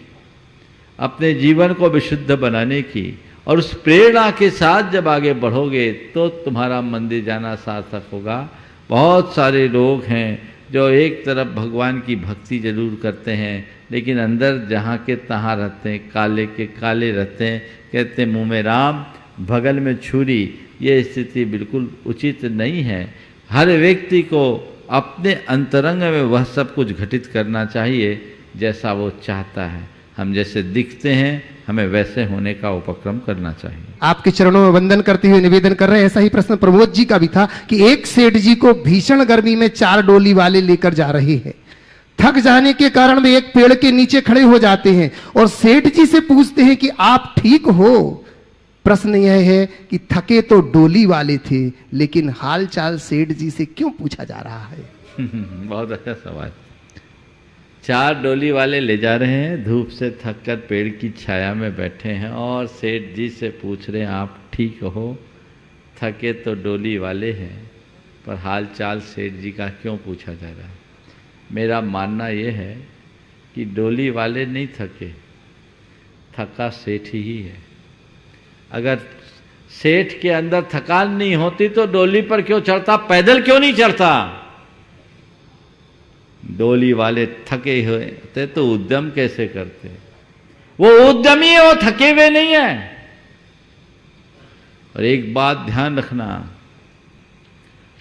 अपने जीवन को विशुद्ध बनाने की, और उस प्रेरणा के साथ जब आगे बढ़ोगे तो तुम्हारा मंदिर जाना सार्थक होगा। बहुत सारे लोग हैं जो एक तरफ भगवान की भक्ति जरूर करते हैं, लेकिन अंदर जहाँ के तहाँ रहते हैं, काले के काले रहते हैं। कहते हैं मुँह में राम बगल में छुरी। ये स्थिति बिल्कुल उचित नहीं है। हर व्यक्ति को अपने अंतरंग में वह सब कुछ घटित करना चाहिए जैसा वो चाहता है। हम जैसे दिखते हैं हमें वैसे होने का उपक्रम करना चाहिए। आपके चरणों में वंदन करते हुए निवेदन कर रहे हैं। ऐसा ही प्रश्न प्रमोद जी का भी था कि एक सेठ जी को भीषण गर्मी में 4 डोली वाले लेकर जा रहे हैं। थक जाने के कारण वे एक पेड़ के नीचे खड़े हो जाते हैं और सेठ जी से पूछते हैं कि आप ठीक हो। प्रश्न यह है कि थके तो डोली वाले थे, लेकिन हाल चाल सेठ जी से क्यों पूछा जा रहा है? बहुत अच्छा सवाल। 4 डोली वाले ले जा रहे हैं, धूप से थक कर पेड़ की छाया में बैठे हैं और सेठ जी से पूछ रहे हैं आप ठीक हो? थके तो डोली वाले हैं, पर हाल चाल सेठ जी का क्यों पूछा जा रहा है? मेरा मानना यह है कि डोली वाले नहीं थके, थका सेठ ही है। अगर सेठ के अंदर थकान नहीं होती तो डोली पर क्यों चढ़ता, पैदल क्यों नहीं चढ़ता? डोली वाले थके हुए थे तो उद्यम कैसे करते? वो उद्यमी है, वो थके हुए नहीं है। और एक बात ध्यान रखना,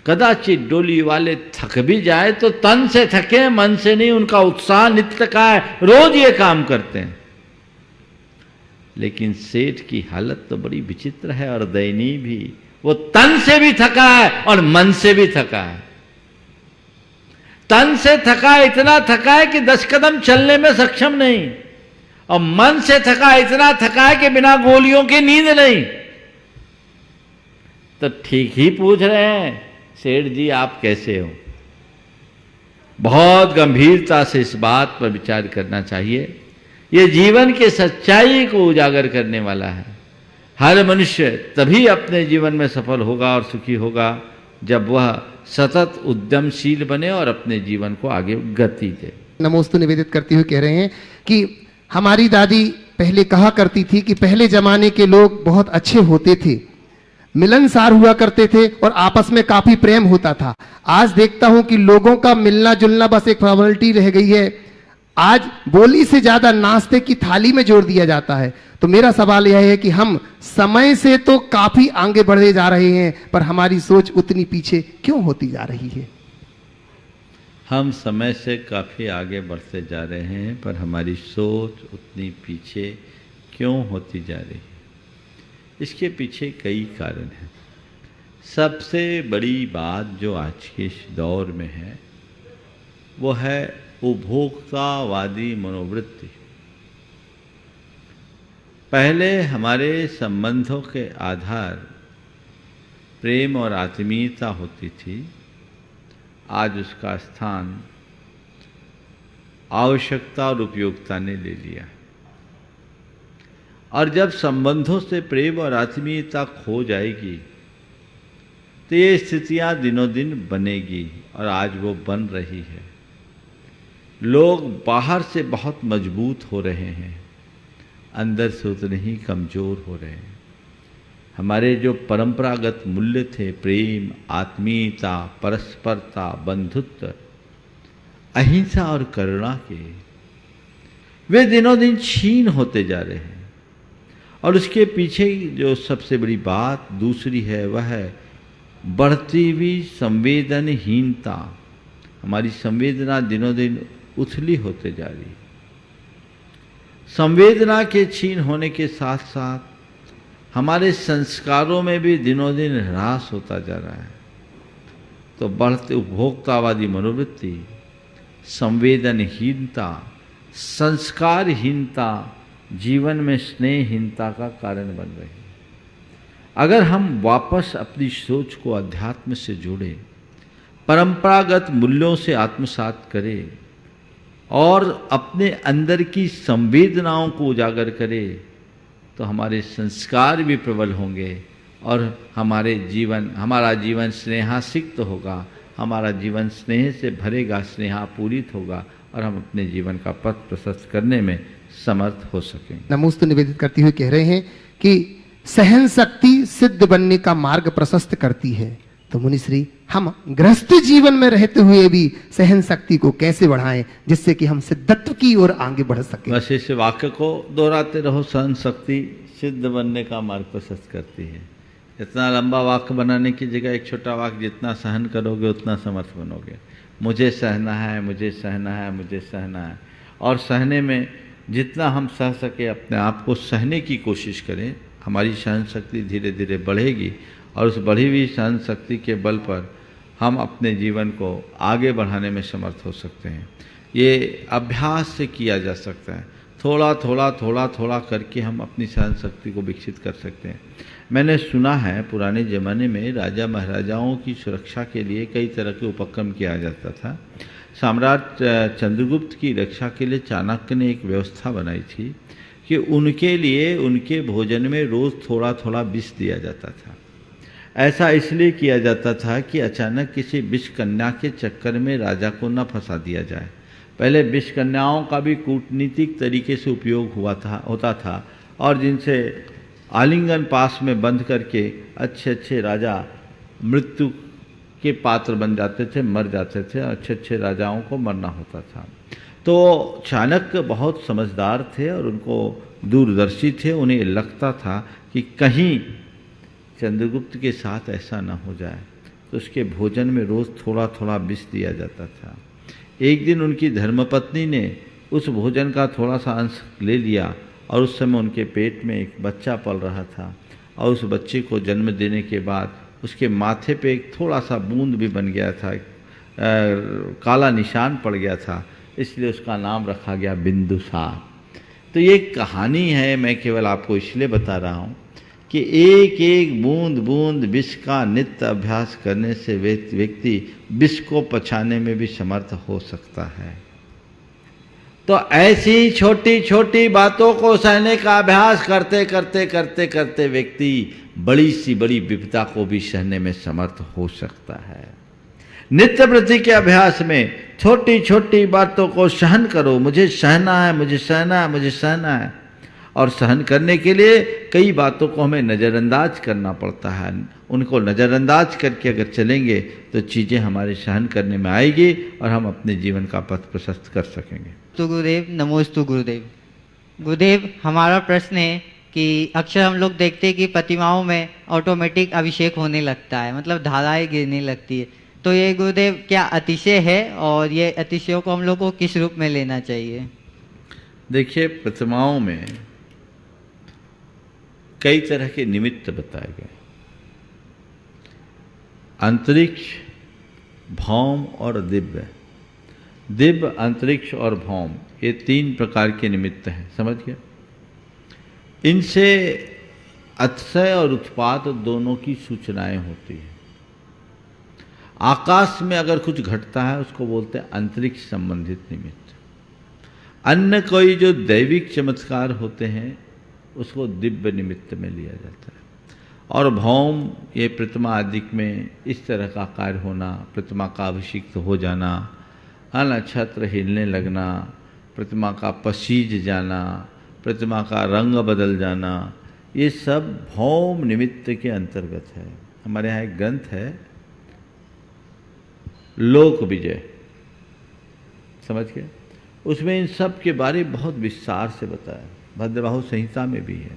कदाचित डोली वाले थक भी जाए तो तन से थके, मन से नहीं। उनका उत्साह नित्य का है, रोज ये काम करते हैं। लेकिन सेठ की हालत तो बड़ी विचित्र है और दयनीय भी। वो तन से भी थका है और मन से भी थका है। तन से थका, इतना थका है कि 10 कदम चलने में सक्षम नहीं, और मन से थका, इतना थका है कि बिना गोलियों की नींद नहीं। तो ठीक ही पूछ रहे हैं सेठ जी आप कैसे हो? बहुत गंभीरता से इस बात पर विचार करना चाहिए। यह जीवन के सच्चाई को उजागर करने वाला है। हर मनुष्य तभी अपने जीवन में सफल होगा और सुखी होगा जब वह सतत उद्यमशील बने और अपने जीवन को आगे गति दे। नमोस्तु निवेदित करते हुए कह रहे हैं कि हमारी दादी पहले कहा करती थी कि पहले जमाने के लोग बहुत अच्छे होते थे, मिलनसार हुआ करते थे और आपस में काफी प्रेम होता था। आज देखता हूं कि लोगों का मिलना जुलना बस एक फॉर्मेलिटी रह गई है। आज बोली से ज्यादा नाश्ते की थाली में जोर दिया जाता है। तो मेरा सवाल यह है कि हम समय से तो काफी आगे बढ़े जा रहे हैं, पर हमारी सोच उतनी पीछे क्यों होती जा रही है? हम समय से काफी आगे बढ़ते जा रहे हैं, पर हमारी सोच उतनी पीछे क्यों होती जा रही है? इसके पीछे कई कारण हैं। सबसे बड़ी बात जो आज के इस दौर में है वो है उपभोक्तावादी मनोवृत्ति। पहले हमारे संबंधों के आधार प्रेम और आत्मीयता होती थी, आज उसका स्थान आवश्यकता और उपयोगिता ने ले लिया। और जब संबंधों से प्रेम और आत्मीयता खो जाएगी तो ये स्थितियां दिनों दिन बनेगी, और आज वो बन रही है। लोग बाहर से बहुत मजबूत हो रहे हैं, अंदर से उतने ही कमज़ोर हो रहे हैं। हमारे जो परंपरागत मूल्य थे, प्रेम, आत्मीयता, परस्परता, बंधुत्व, अहिंसा और करुणा के, वे दिनों दिन क्षीण होते जा रहे हैं। और उसके पीछे जो सबसे बड़ी बात दूसरी है वह है बढ़ती हुई संवेदनहीनता, हमारी संवेदना दिनों दिन उथली होते जा रही है। संवेदना के क्षीण होने के साथ साथ हमारे संस्कारों में भी दिनों दिन ह्रास होता जा रहा है। तो बढ़ते उपभोक्तावादी मनोवृत्ति, संवेदनहीनता, संस्कारहीनता जीवन में स्नेहहीनता का कारण बन रही है। अगर हम वापस अपनी सोच को अध्यात्म से जोड़ें, परंपरागत मूल्यों से आत्मसात करें और अपने अंदर की संवेदनाओं को उजागर करें, तो हमारे संस्कार भी प्रबल होंगे और हमारा जीवन स्नेहासिक्त होगा, हमारा जीवन स्नेह से भरेगा, स्नेहापूरित होगा और हम अपने जीवन का पथ प्रशस्त करने में समर्थ हो सकेंगे। नमोस्तु निवेदित करते हुए कह रहे हैं कि सहन शक्ति सिद्ध बनने का मार्ग प्रशस्त करती है। तो मुनिश्री, हम गृहस्थ जीवन में रहते हुए भी सहन शक्ति को कैसे बढ़ाएं जिससे कि हम सिद्धत्व की ओर आगे बढ़ सकें? बस इस वाक्य को दोहराते रहो, सहन शक्ति सिद्ध बनने का मार्ग प्रशस्त करती है। इतना लंबा वाक्य बनाने की जगह एक छोटा वाक्य, जितना सहन करोगे उतना समर्थ बनोगे। मुझे सहना है, मुझे सहना है, मुझे सहना है। और सहने में जितना हम सह सके अपने आप को सहने की कोशिश करें, हमारी सहन शक्ति धीरे धीरे बढ़ेगी और उस बढ़ी हुई सहन शक्ति के बल पर हम अपने जीवन को आगे बढ़ाने में समर्थ हो सकते हैं। ये अभ्यास से किया जा सकता है। थोड़ा थोड़ा थोड़ा थोड़ा करके हम अपनी सहन शक्ति को विकसित कर सकते हैं। मैंने सुना है पुराने ज़माने में राजा महाराजाओं की सुरक्षा के लिए कई तरह के उपक्रम किया जाता था। सम्राट चंद्रगुप्त की रक्षा के लिए चाणक्य ने एक व्यवस्था बनाई थी कि उनके लिए उनके भोजन में रोज़ थोड़ा थोड़ा विष दिया जाता था। ऐसा इसलिए किया जाता था कि अचानक किसी विष कन्या के चक्कर में राजा को न फंसा दिया जाए। पहले विष कन्याओं का भी कूटनीतिक तरीके से उपयोग होता था और जिनसे आलिंगन पास में बंद करके अच्छे अच्छे राजा मृत्यु के पात्र बन जाते थे, मर जाते थे। अच्छे अच्छे राजाओं को मरना होता था। तो चाणक्य बहुत समझदार थे और उनको दूरदर्शी थे। उन्हें लगता था कि कहीं चंद्रगुप्त के साथ ऐसा ना हो जाए, तो उसके भोजन में रोज़ थोड़ा थोड़ा विष दिया जाता था। एक दिन उनकी धर्मपत्नी ने उस भोजन का थोड़ा सा अंश ले लिया और उस समय उनके पेट में एक बच्चा पल रहा था और उस बच्चे को जन्म देने के बाद उसके माथे पे एक थोड़ा सा बूंद भी बन गया था, काला निशान पड़ गया था, इसलिए उसका नाम रखा गया बिंदुसार। तो ये कहानी है, मैं केवल आपको इसलिए बता रहा हूँ कि एक एक बूंद बूंद विष का नित्य अभ्यास करने से व्यक्ति विष को पचाने में भी समर्थ हो सकता है। तो ऐसी छोटी छोटी बातों को सहने का अभ्यास करते करते करते करते व्यक्ति बड़ी सी बड़ी विपदा को भी सहने में समर्थ हो सकता है। नित्य प्रति के अभ्यास में छोटी छोटी बातों को सहन करो। मुझे सहना है, मुझे सहना है, मुझे सहना है। और सहन करने के लिए कई बातों को हमें नज़रअंदाज करना पड़ता है। उनको नज़रअंदाज करके अगर चलेंगे तो चीज़ें हमारे सहन करने में आएगी और हम अपने जीवन का पथ प्रशस्त कर सकेंगे। तो गुरुदेव, नमोस्तु गुरुदेव। गुरुदेव, हमारा प्रश्न है कि अक्सर हम लोग देखते हैं कि प्रतिमाओं में ऑटोमेटिक अभिषेक होने लगता है, मतलब धाराएं गिरने लगती है। तो ये गुरुदेव क्या अतिशय है और ये अतिशयों को हम लोग को किस रूप में लेना चाहिए? देखिए, प्रतिमाओं में कई तरह के निमित्त बताए गए। अंतरिक्ष, भौम और दिव्य। दिव्य, अंतरिक्ष और भौम, ये तीन प्रकार के निमित्त हैं। समझ गए? इनसे अतिशय और उत्पात दोनों की सूचनाएं होती हैं। आकाश में अगर कुछ घटता है उसको बोलते हैं अंतरिक्ष संबंधित निमित्त। अन्य कोई जो दैविक चमत्कार होते हैं उसको दिव्य निमित्त में लिया जाता है। और भौम, ये प्रतिमा आदि में इस तरह का कार्य होना, प्रतिमा का अभिषिक्त हो जाना, नक्षत्र हिलने लगना, प्रतिमा का पसीज जाना, प्रतिमा का रंग बदल जाना, ये सब भौम निमित्त के अंतर्गत है। हमारे यहाँ एक ग्रंथ है लोक विजय, समझ गए? उसमें इन सब के बारे में बहुत विस्तार से बताया, भद्रबाहु संहिता में भी है।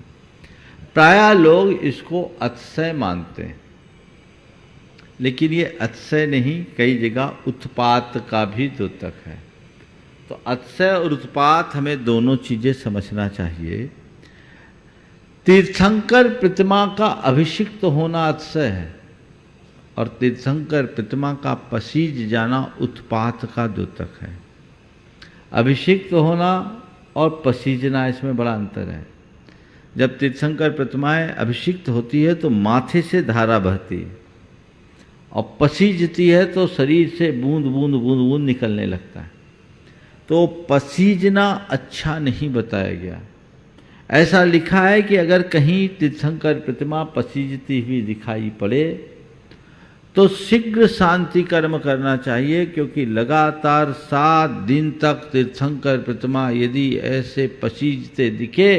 प्रायः लोग इसको अतिशय मानते हैं, लेकिन ये अतिशय नहीं, कई जगह उत्पात का भी द्योतक है। तो अतिशय और उत्पात हमें दोनों चीजें समझना चाहिए। तीर्थंकर प्रतिमा का अभिषिक्त होना अतिशय है और तीर्थंकर प्रतिमा का पसीज जाना उत्पात का द्योतक है। अभिषिक्त होना और पसीजना, इसमें बड़ा अंतर है। जब तीर्थंकर प्रतिमाएं अभिषिक्त होती है तो माथे से धारा बहती है और पसीजती है तो शरीर से बूंद बूंद बूंद बूंद निकलने लगता है। तो पसीजना अच्छा नहीं बताया गया। ऐसा लिखा है कि अगर कहीं तीर्थंकर प्रतिमा पसीजती हुई दिखाई पड़े तो शीघ्र शांति कर्म करना चाहिए, क्योंकि लगातार 7 दिन तक तीर्थंकर प्रतिमा यदि ऐसे पसीजते दिखे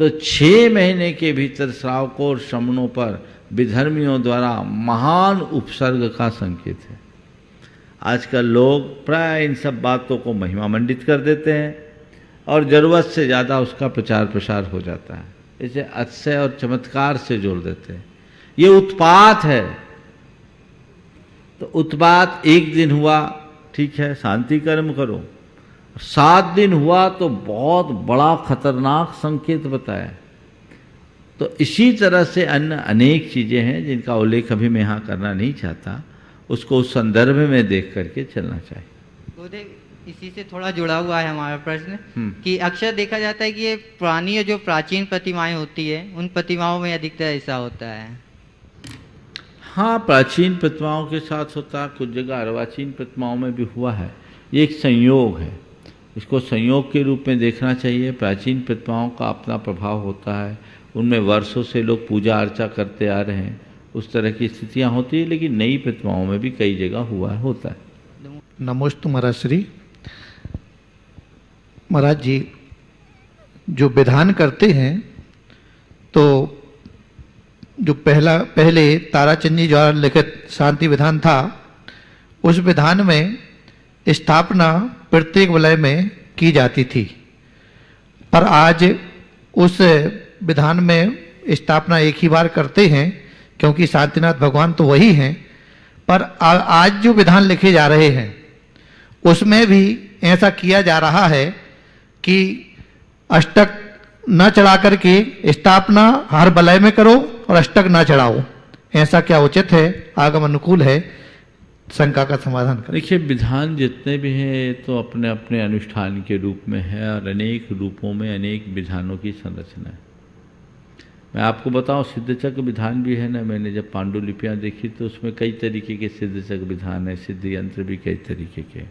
तो 6 महीने के भीतर श्रावकों और श्रमणों पर विधर्मियों द्वारा महान उपसर्ग का संकेत है। आजकल लोग प्राय इन सब बातों को महिमा मंडित कर देते हैं और जरूरत से ज़्यादा उसका प्रचार प्रसार हो जाता है। इसे अतिशय और चमत्कार से जोड़ देते हैं। ये उत्पात है। तो उत्पात 1 दिन हुआ, ठीक है, शांति कर्म करो। 7 दिन हुआ तो बहुत बड़ा खतरनाक संकेत बताया। तो इसी तरह से अन्य अनेक चीज़ें हैं जिनका उल्लेख अभी मैं यहाँ करना नहीं चाहता, उसको उस संदर्भ में देख करके चलना चाहिए। गुरुदेव, इसी से थोड़ा जुड़ा हुआ है हमारा प्रश्न कि अक्सर देखा जाता है कि ये पुरानी जो प्राचीन प्रतिमाएं होती है उन प्रतिमाओं में अधिकतर ऐसा होता है। हाँ, प्राचीन प्रतिमाओं के साथ होता है, कुछ जगह अर्वाचीन प्रतिमाओं में भी हुआ है। ये एक संयोग है, इसको संयोग के रूप में देखना चाहिए। प्राचीन प्रतिमाओं का अपना प्रभाव होता है, उनमें वर्षों से लोग पूजा अर्चा करते आ रहे हैं, उस तरह की स्थितियाँ होती है। लेकिन नई प्रतिमाओं में भी कई जगह हुआ होता है। नमोस्तु महाराज श्री। महाराज जी जो विधान करते हैं तो जो पहले ताराचंद जी द्वारा लिखित शांति विधान था, उस विधान में स्थापना प्रत्येक वलय में की जाती थी, पर आज उस विधान में स्थापना एक ही बार करते हैं, क्योंकि शांतिनाथ भगवान तो वही हैं। पर आज जो विधान लिखे जा रहे हैं उसमें भी ऐसा किया जा रहा है कि अष्टक न चढ़ा करके स्थापना हर वलय में करो और अष्टक न चढ़ाओ। ऐसा क्या उचित है, आगम अनुकूल है? शंका का समाधान करें। देखिए, विधान जितने भी हैं तो अपने अपने अनुष्ठान के रूप में है और अनेक रूपों में अनेक विधानों की संरचना है। मैं आपको बताऊं, सिद्धचक्र विधान भी है ना। मैंने जब पांडुलिपियाँ देखी तो उसमें कई तरीके के सिद्धचक्र विधान है, सिद्ध यंत्र भी कई तरीके के।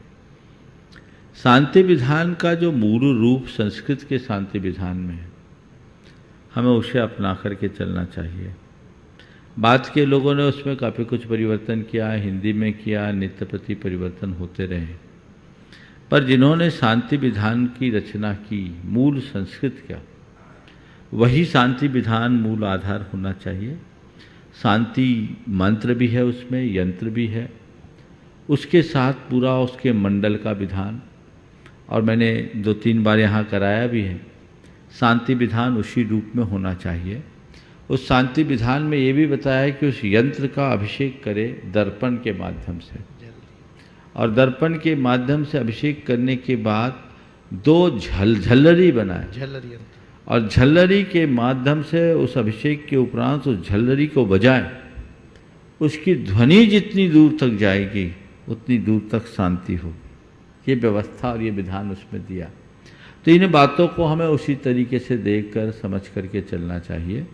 शांति विधान का जो मूल रूप संस्कृत के शांति विधान में है, हमें उसे अपना करके चलना चाहिए। बाद के लोगों ने उसमें काफ़ी कुछ परिवर्तन किया, हिंदी में किया, नित्य प्रति परिवर्तन होते रहे। पर जिन्होंने शांति विधान की रचना की, मूल संस्कृत का, वही शांति विधान मूल आधार होना चाहिए। शांति मंत्र भी है उसमें, यंत्र भी है, उसके साथ पूरा उसके मंडल का विधान। और मैंने 2-3 बार यहाँ कराया भी है। शांति विधान उसी रूप में होना चाहिए। उस शांति विधान में ये भी बताया है कि उस यंत्र का अभिषेक करे दर्पण के माध्यम से, और दर्पण के माध्यम से अभिषेक करने के बाद 2 झल्लरी बनाए और झल्लरी के माध्यम से उस अभिषेक के उपरांत उस झल्लरी को बजाए। उसकी ध्वनि जितनी दूर तक जाएगी उतनी दूर तक शांति होगी। ये व्यवस्था और ये विधान उसमें दिया। तो इन बातों को हमें उसी तरीके से देखकर समझ करके चलना चाहिए।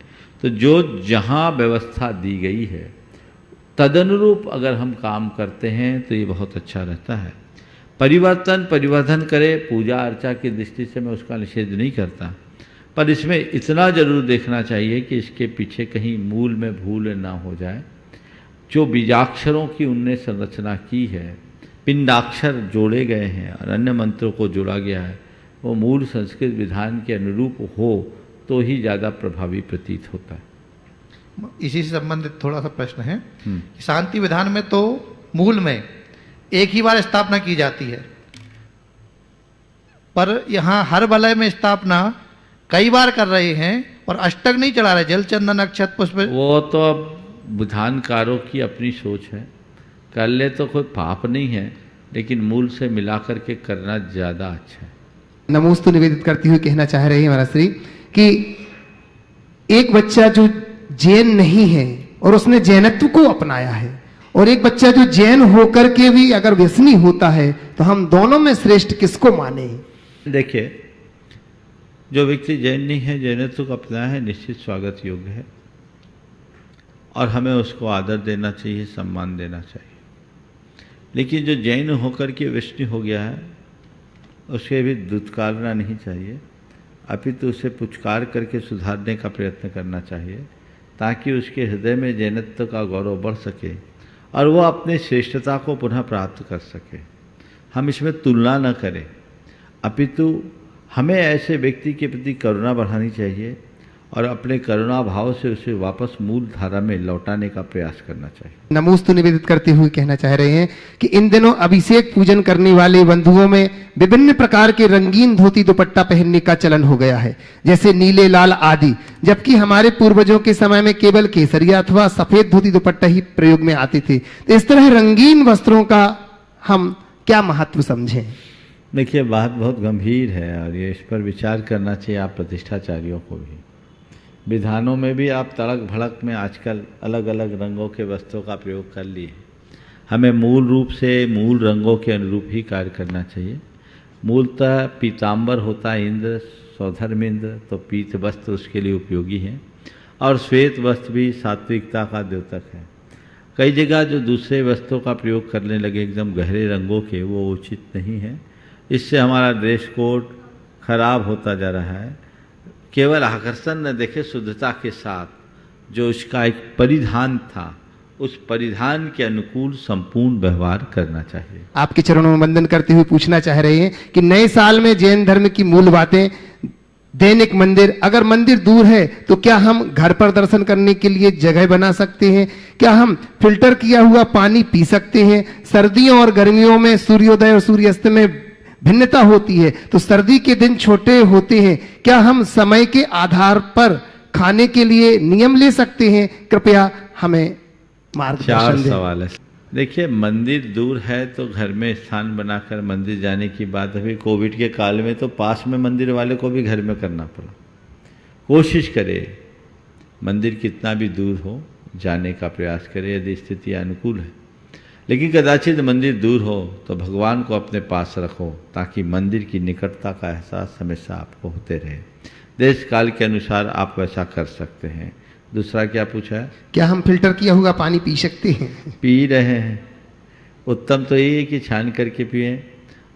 तो जो जहाँ व्यवस्था दी गई है तदनुरूप अगर हम काम करते हैं तो ये बहुत अच्छा रहता है। परिवर्तन करे पूजा अर्चा की दृष्टि से मैं उसका निषेध नहीं करता, पर इसमें इतना जरूर देखना चाहिए कि इसके पीछे कहीं मूल में भूल ना हो जाए। जो बीजाक्षरों की उनने संरचना की है, पिंडाक्षर जोड़े गए हैं और अन्य मंत्रों को जोड़ा गया है, वो मूल संस्कृत विधान के अनुरूप हो तो ही ज़्यादा प्रभावी प्रतीत होता है। इसी से संबंधित थोड़ा सा प्रश्न है। शांति विधान में तो मूल में एक ही बार स्थापना की जाती है, पर यहाँ हर वलय में स्थापना कई बार कर रहे हैं और अष्टक नहीं चढ़ा रहे, जल चंदन अक्षत पुष्प। वो तो अब विधानकारों की अपनी सोच है। कर ले तो कोई पाप नहीं है, लेकिन मूल से मिला करके करना ज़्यादा अच्छा है। नमोस्तु निवेदित करती हुई कहना चाह रही हैं महाराज श्री कि एक बच्चा जो जैन नहीं है और उसने जैनत्व को अपनाया है, और एक बच्चा जो जैन होकर के भी अगर व्यसनी होता है, तो हम दोनों में श्रेष्ठ किसको माने? देखिए, जो व्यक्ति जैन नहीं है, जैनत्व को अपनाया है, निश्चित स्वागत योग्य है और हमें उसको आदर देना चाहिए, सम्मान देना चाहिए। लेकिन जो जैन होकर के व्यसनी हो गया है, उसे भी दुत्कारना नहीं चाहिए, अपितु उसे पुचकार करके सुधारने का प्रयत्न करना चाहिए, ताकि उसके हृदय में जैनत्व का गौरव बढ़ सके और वो अपनी श्रेष्ठता को पुनः प्राप्त कर सके। हम इसमें तुलना न करें, अपितु हमें ऐसे व्यक्ति के प्रति करुणा बढ़ानी चाहिए और अपने करुणा भाव से उसे वापस मूल धारा में लौटाने का प्रयास करना चाहिए। नमोस्तु निवेदित करते हुए कहना चाह रहे हैं कि इन दिनों अभिषेक पूजन करने वाले बंधुओं में विभिन्न प्रकार के रंगीन धोती दुपट्टा पहनने का चलन हो गया है, जैसे नीले, लाल आदि, जबकि हमारे पूर्वजों के समय में केवल केसरिया अथवा सफेद धोती दुपट्टा ही प्रयोग में आते थे। तो इस तरह रंगीन वस्त्रों का हम क्या महत्व समझें? देखिए, बात बहुत गंभीर है और ये इस पर विचार करना चाहिए आप प्रतिष्ठाचार्यों को भी। विधानों में भी आप तड़क भड़क में आजकल अलग अलग रंगों के वस्त्रों का प्रयोग कर लिए। हमें मूल रूप से मूल रंगों के अनुरूप ही कार्य करना चाहिए। मूलतः पीताम्बर होता है इंद्र, सौधर्मेंद्र, तो पीत वस्त्र उसके लिए उपयोगी हैं, और श्वेत वस्त्र भी सात्विकता का द्योतक है। कई जगह जो दूसरे वस्त्रों का प्रयोग करने लगे एकदम गहरे रंगों के, वो उचित नहीं है। इससे हमारा ड्रेस कोड खराब होता जा रहा है। केवल आकर्षण न देखे, शुद्धता के साथ जो उसका एक परिधान था, उस परिधान के अनुकूल संपूर्ण व्यवहार करना चाहिए। आपके चरणों में वंदन करते हुए पूछना चाह रहे हैं कि नए साल में जैन धर्म की मूल बातें, दैनिक मंदिर, अगर मंदिर दूर है तो क्या हम घर पर दर्शन करने के लिए जगह बना सकते हैं? क्या हम फिल्टर किया हुआ पानी पी सकते हैं? सर्दियों और गर्मियों में सूर्योदय और सूर्यास्त में भिन्नता होती है, तो सर्दी के दिन छोटे होते हैं, क्या हम समय के आधार पर खाने के लिए नियम ले सकते हैं? कृपया हमें मार्गदर्शन चार दें। सवाल है। देखिए, मंदिर दूर है तो घर में स्थान बनाकर मंदिर जाने की बात। अभी कोविड के काल में तो पास में मंदिर वाले को भी घर में करना पड़ा। कोशिश करें, मंदिर कितना भी दूर हो जाने का प्रयास करें यदि स्थिति अनुकूल है। लेकिन कदाचित मंदिर दूर हो तो भगवान को अपने पास रखो, ताकि मंदिर की निकटता का एहसास हमेशा आपको होते रहे। देश काल के अनुसार आप वैसा कर सकते हैं। दूसरा क्या पूछा है? क्या हम फिल्टर किया हुआ पानी पी सकते हैं? पी रहे हैं। उत्तम तो यही है कि छान करके पिएं,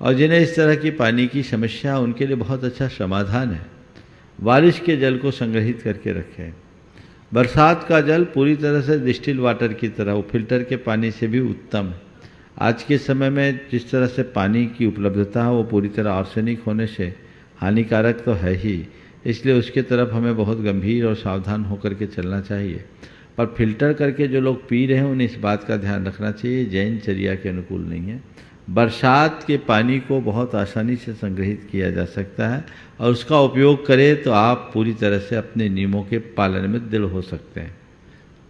और जिन्हें इस तरह की पानी की समस्या, उनके लिए बहुत अच्छा समाधान है। बारिश के जल को संग्रहित करके रखें। बरसात का जल पूरी तरह से डिस्टिल वाटर की तरह, वो फिल्टर के पानी से भी उत्तम है। आज के समय में जिस तरह से पानी की उपलब्धता है, वो पूरी तरह आर्सेनिक होने से हानिकारक तो है ही, इसलिए उसके तरफ हमें बहुत गंभीर और सावधान होकर के चलना चाहिए। पर फिल्टर करके जो लोग पी रहे हैं, उन्हें इस बात का ध्यान रखना चाहिए, जैनचर्या के अनुकूल नहीं है। बरसात के पानी को बहुत आसानी से संग्रहित किया जा सकता है, और उसका उपयोग करें तो आप पूरी तरह से अपने नियमों के पालन में दृढ़ हो सकते हैं।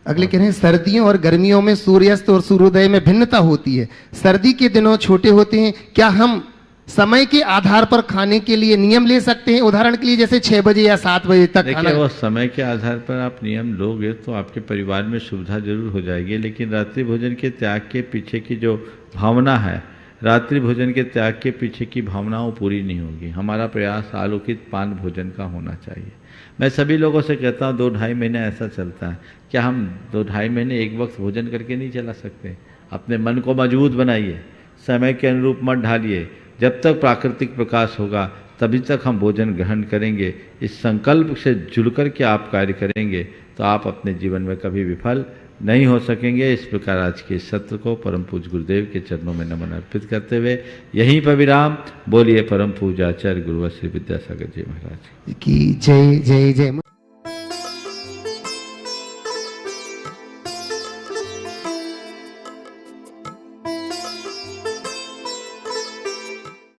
अगले कह रहे हैं, सर्दियों और गर्मियों में सूर्यास्त और सूर्योदय में भिन्नता होती है। सर्दी के दिनों छोटे होते हैं, क्या हम समय के आधार पर खाने के लिए नियम ले सकते हैं? उदाहरण के लिए जैसे 6 बजे या 7 बजे तक देखिए, खाना। वो समय के आधार पर आप नियम लोगे तो आपके परिवार में सुविधा जरूर हो जाएगी, लेकिन रात्रि भोजन के त्याग के पीछे की जो भावना है, रात्रि भोजन के त्याग के पीछे की भावना वो पूरी नहीं होगी। हमारा प्रयास आलोकित पान भोजन का होना चाहिए। मैं सभी लोगों से कहता हूँ 2-2.5 महीने ऐसा चलता है, क्या हम 2-2.5 महीने एक वक्त भोजन करके नहीं चला सकते? अपने मन को मजबूत बनाइए, समय के अनुरूप मत ढालिए। जब तक प्राकृतिक प्रकाश होगा तभी तक हम भोजन ग्रहण करेंगे। इस संकल्प से जुड़कर के आप कार्य करेंगे तो आप अपने जीवन में कभी विफल नहीं हो सकेंगे। इस प्रकार आज के सत्र को परम पूज्य गुरुदेव के चरणों में नमन अर्पित करते हुए यहीं पर विराम। बोलिए परम पूज्य आचार्य गुरुवर श्री विद्यासागर जी महाराज की जय जय जय।